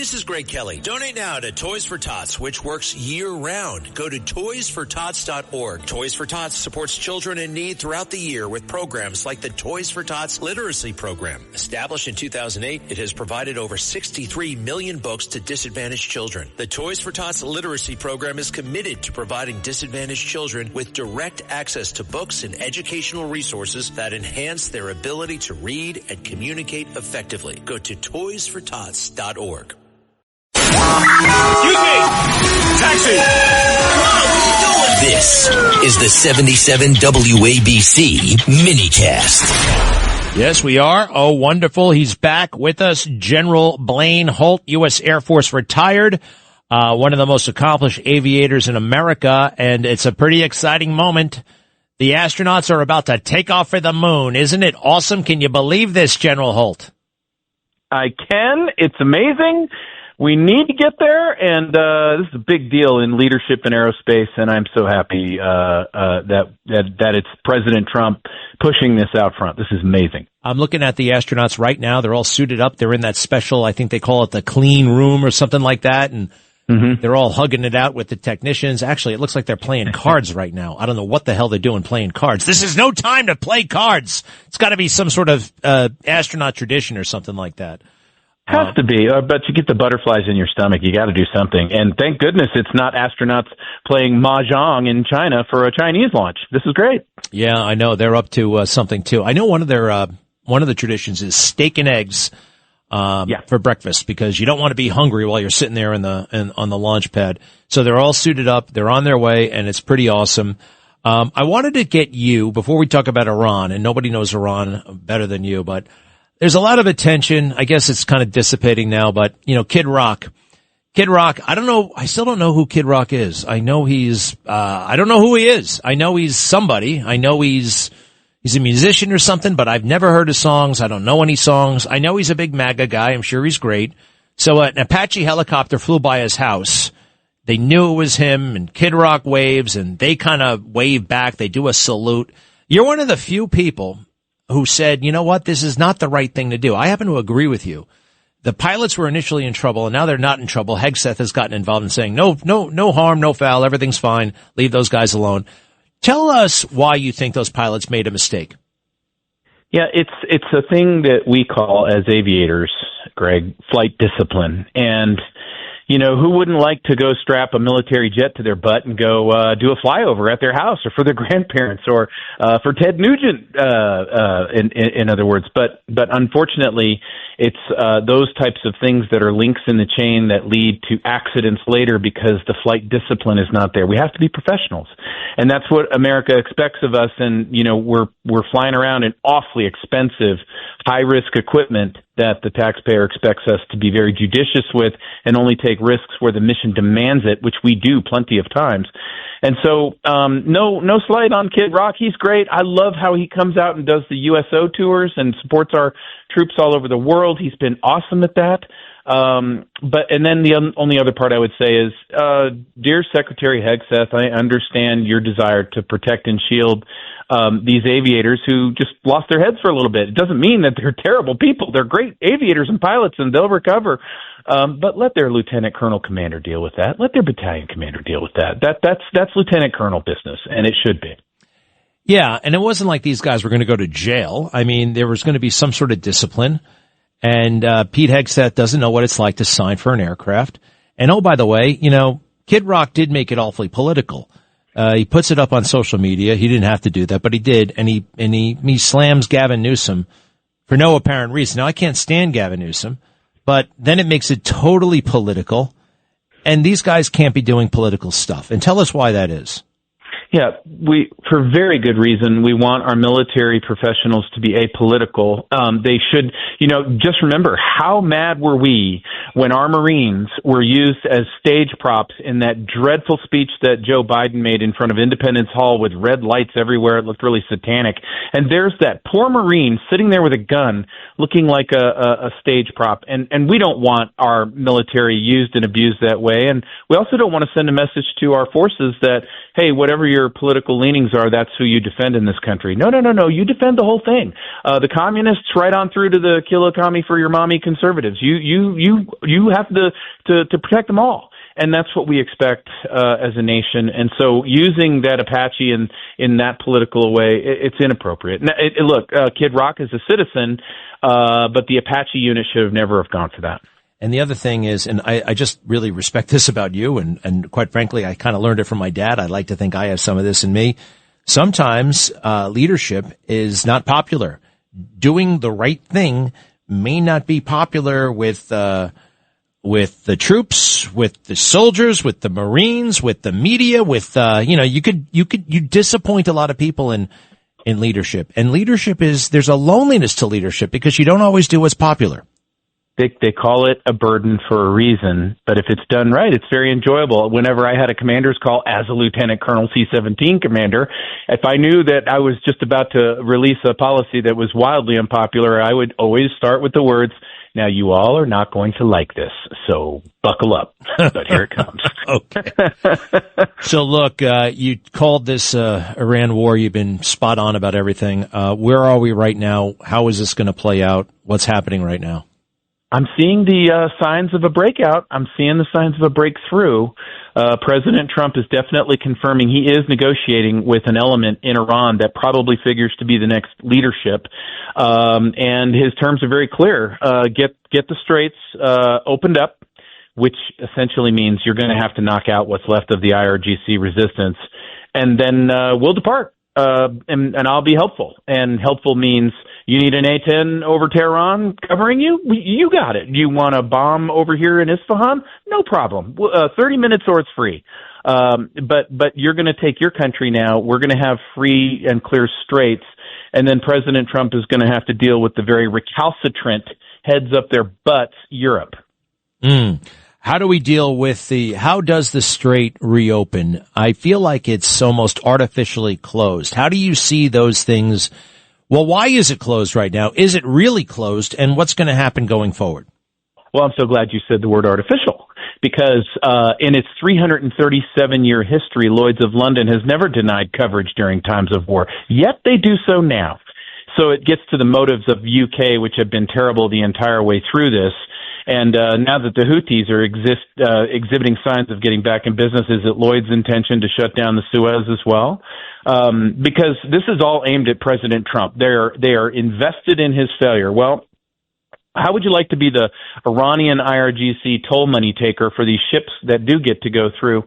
this is Greg Kelly. Donate now to Toys for Tots, which works year-round. Go to toysfortots.org. Toys for Tots supports children in need throughout the year with programs like the Toys for Tots Literacy Program. Established in 2008, it has provided over 63 million books to disadvantaged children. The Toys for Tots Literacy Program is committed to providing disadvantaged children with direct access to books and educational resources that enhance their ability to read and communicate effectively. Go to toysfortots.org. Excuse me! Taxi! This is the 77 WABC minicast. Yes, we are. Oh, wonderful. He's back with us. General Blaine Holt, U.S. Air Force retired, one of the most accomplished aviators in America, and it's a pretty exciting moment. The astronauts are about to take off for the moon. Isn't it awesome? Can you believe this, General Holt? I can. It's amazing. We need to get there, and this is a big deal in leadership in aerospace, and I'm so happy that it's President Trump pushing this out front. This is amazing. I'm looking at the astronauts right now. They're all suited up. They're in that special, I think they call it the clean room or something like that, and they're all hugging it out with the technicians. Actually, it looks like they're playing cards right now. I don't know what the hell they're doing playing cards. This is no time to play cards. It's got to be some sort of astronaut tradition or something like that. Has to be, but you get the butterflies in your stomach. You got to do something. And thank goodness it's not astronauts playing mahjong in China for a Chinese launch. This is great. Yeah, I know. They're up to something, too. I know one of the traditions is steak and eggs for breakfast, because you don't want to be hungry while you're sitting there on the launch pad. So they're all suited up. They're on their way, and it's pretty awesome. I wanted to get you, before we talk about Iran, and nobody knows Iran better than you, but there's a lot of attention. I guess it's kind of dissipating now, but, Kid Rock, I don't know. I still don't know who Kid Rock is. I know I don't know who he is. I know he's somebody. I know he's a musician or something, but I've never heard his songs. I don't know any songs. I know he's a big MAGA guy. I'm sure he's great. So an Apache helicopter flew by his house. They knew it was him, and Kid Rock waves, and they kind of wave back. They do a salute. You're one of the few people who said, you know what, this is not the right thing to do. I happen to agree with you. The pilots were initially in trouble, and now they're not in trouble. Hegseth has gotten involved in saying, no harm, no foul, everything's fine, leave those guys alone. Tell us why you think those pilots made a mistake. Yeah, it's a thing that we call, as aviators, Greg, flight discipline. And who wouldn't like to go strap a military jet to their butt and go do a flyover at their house, or for their grandparents, or for Ted Nugent, in other words. But unfortunately, it's those types of things that are links in the chain that lead to accidents later because the flight discipline is not there. We have to be professionals, and that's what America expects of us. And we're flying around in awfully expensive, high-risk equipment that the taxpayer expects us to be very judicious with and only take risks where the mission demands it, which we do plenty of times. And so, no slight on Kid Rock. He's great. I love how he comes out and does the USO tours and supports our troops all over the world. He's been awesome at that. And then the only other part I would say is, dear Secretary Hegseth, I understand your desire to protect and shield these aviators who just lost their heads for a little bit. It doesn't mean that they're terrible people. They're great aviators and pilots, and they'll recover. But let their lieutenant colonel commander deal with that. Let their battalion commander deal with that. That's lieutenant colonel business, and it should be. Yeah, and it wasn't like these guys were going to go to jail. I mean, there was going to be some sort of discipline. And Pete Hegseth doesn't know what it's like to sign for an aircraft. And oh, by the way, Kid Rock did make it awfully political. He puts it up on social media. He didn't have to do that, but he did. And he slams Gavin Newsom for no apparent reason. Now, I can't stand Gavin Newsom, but then it makes it totally political. And these guys can't be doing political stuff. And tell us why that is. Yeah, for very good reason, we want our military professionals to be apolitical. They should, just remember, how mad were we when our Marines were used as stage props in that dreadful speech that Joe Biden made in front of Independence Hall with red lights everywhere. It looked really satanic. And there's that poor Marine sitting there with a gun looking like a stage prop. And we don't want our military used and abused that way. And we also don't want to send a message to our forces that, hey, whatever your political leanings are, that's who you defend in this country. No. You defend the whole thing. The communists right on through to the kill a commie for your mommy conservatives. You have to protect them all. And that's what we expect as a nation. And so using that Apache in that political way, it's inappropriate. Now, look, Kid Rock is a citizen, but the Apache unit should have never have gone for that. And the other thing is, and I just really respect this about you, and quite frankly, I kind of learned it from my dad. I like to think I have some of this in me. Sometimes leadership is not popular. Doing the right thing may not be popular with the troops, with the soldiers, with the Marines, with the media, with you disappoint a lot of people in leadership. And leadership there's a loneliness to leadership because you don't always do what's popular. They call it a burden for a reason, but if it's done right, it's very enjoyable. Whenever I had a commander's call as a Lieutenant Colonel C-17 commander, if I knew that I was just about to release a policy that was wildly unpopular, I would always start with the words, now you all are not going to like this, so buckle up. But here it comes. Okay. So look, you called this Iran war. You've been spot on about everything. Where are we right now? How is this going to play out? What's happening right now? I'm seeing the signs of a breakout. I'm seeing the signs of a breakthrough. President Trump is definitely confirming he is negotiating with an element in Iran that probably figures to be the next leadership. And his terms are very clear. Get the straits opened up, which essentially means you're going to have to knock out what's left of the IRGC resistance. And then we'll depart. And I'll be helpful. And helpful means you need an A-10 over Tehran covering you? You got it. You want a bomb over here in Isfahan? No problem. 30 minutes or it's free. But you're going to take your country now. We're going to have free and clear straits. And then President Trump is going to have to deal with the very recalcitrant heads up their butts, Europe. How do we deal with how does the strait reopen? I feel like it's almost artificially closed. How do you see those things? Well, why is it closed right now? Is it really closed? And what's going to happen going forward? Well, I'm so glad you said the word artificial because in its 337-year history, Lloyd's of London has never denied coverage during times of war, yet they do so now. So it gets to the motives of UK, which have been terrible the entire way through this. And now that the Houthis are exhibiting signs of getting back in business, is it Lloyd's intention to shut down the Suez as well? Because this is all aimed at President Trump. They are invested in his failure. Well, how would you like to be the Iranian IRGC toll money taker for these ships that do get to go through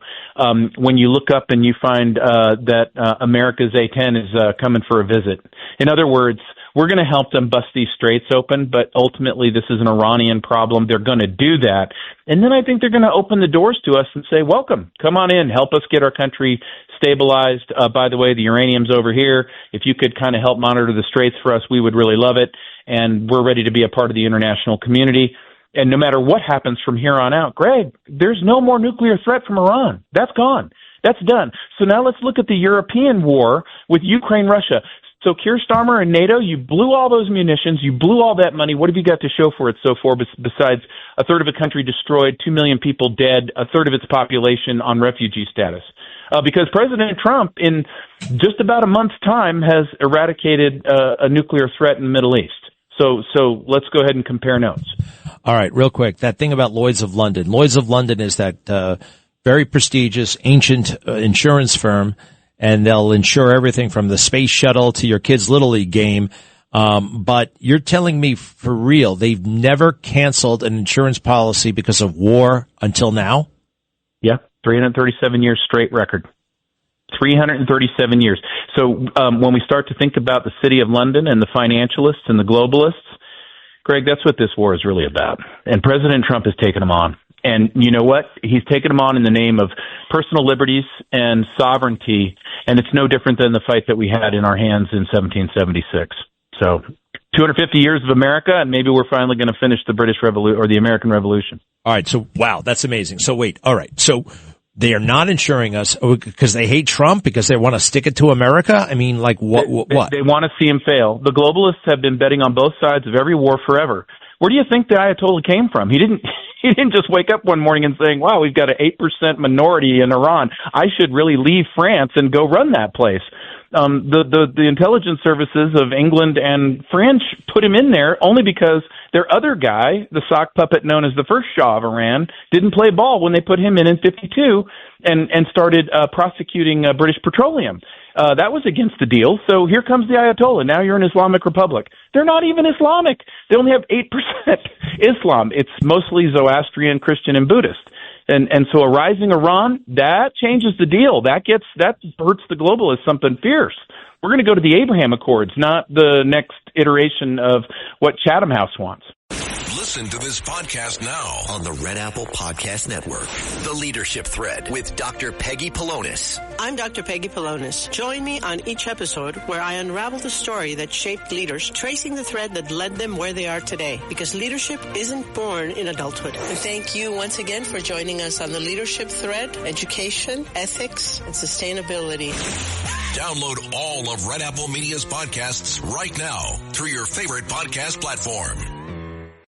when you look up and you find that America's A-10 is coming for a visit? In other words, we're going to help them bust these straits open, but ultimately this is an Iranian problem. They're going to do that. And then I think they're going to open the doors to us and say, welcome, come on in, help us get our country stabilized. By the way, the uranium's over here. If you could kind of help monitor the straits for us, we would really love it. And we're ready to be a part of the international community. And no matter what happens from here on out, Greg, there's no more nuclear threat from Iran. That's gone. That's done. So now let's look at the European war with Ukraine, Russia. So Keir Starmer and NATO, you blew all those munitions, you blew all that money. What have you got to show for it so far besides a third of a country destroyed, 2 million people dead, a third of its population on refugee status? Because President Trump, in just about a month's time, has eradicated a nuclear threat in the Middle East. So let's go ahead and compare notes. All right, real quick, that thing about Lloyd's of London. Lloyd's of London is that very prestigious, ancient insurance firm, and they'll insure everything from the space shuttle to your kid's Little League game. But you're telling me for real, they've never canceled an insurance policy because of war until now? Yeah, 337 years straight record. 337 years. So when we start to think about the City of London and the financialists and the globalists, Greg, that's what this war is really about. And President Trump has taken them on. And you know what? He's taken them on in the name of personal liberties and sovereignty, and it's no different than the fight that we had in our hands in 1776. So 250 years of America, and maybe we're finally going to finish the British Revolution or the American Revolution. All right. So, wow, that's amazing. So wait. All right. So they are not insuring us because they hate Trump, because they want to stick it to America? I mean, like what? They want to see him fail. The globalists have been betting on both sides of every war forever. Where do you think the Ayatollah came from? He didn't just wake up one morning and saying, wow, we've got an 8% minority in Iran. I should really leave France and go run that place. The intelligence services of England and France put him in there only because their other guy, the sock puppet known as the first Shah of Iran, didn't play ball when they put him in 52 and started prosecuting British Petroleum. That was against the deal. So here comes the Ayatollah. Now you're an Islamic Republic. They're not even Islamic. They only have 8% Islam. It's mostly Zoroastrian, Christian, and Buddhist. And so a rising Iran, that changes the deal. That hurts the globalists something fierce. We're going to go to the Abraham Accords, not the next iteration of what Chatham House wants. Listen to this podcast now on the Red Apple Podcast Network. The Leadership Thread with Dr. Peggy Polonis. I'm Dr. Peggy Polonis. Join me on each episode where I unravel the story that shaped leaders, tracing the thread that led them where they are today. Because leadership isn't born in adulthood. And thank you once again for joining us on the Leadership Thread, education, ethics, and sustainability. Download all of Red Apple Media's podcasts right now through your favorite podcast platform.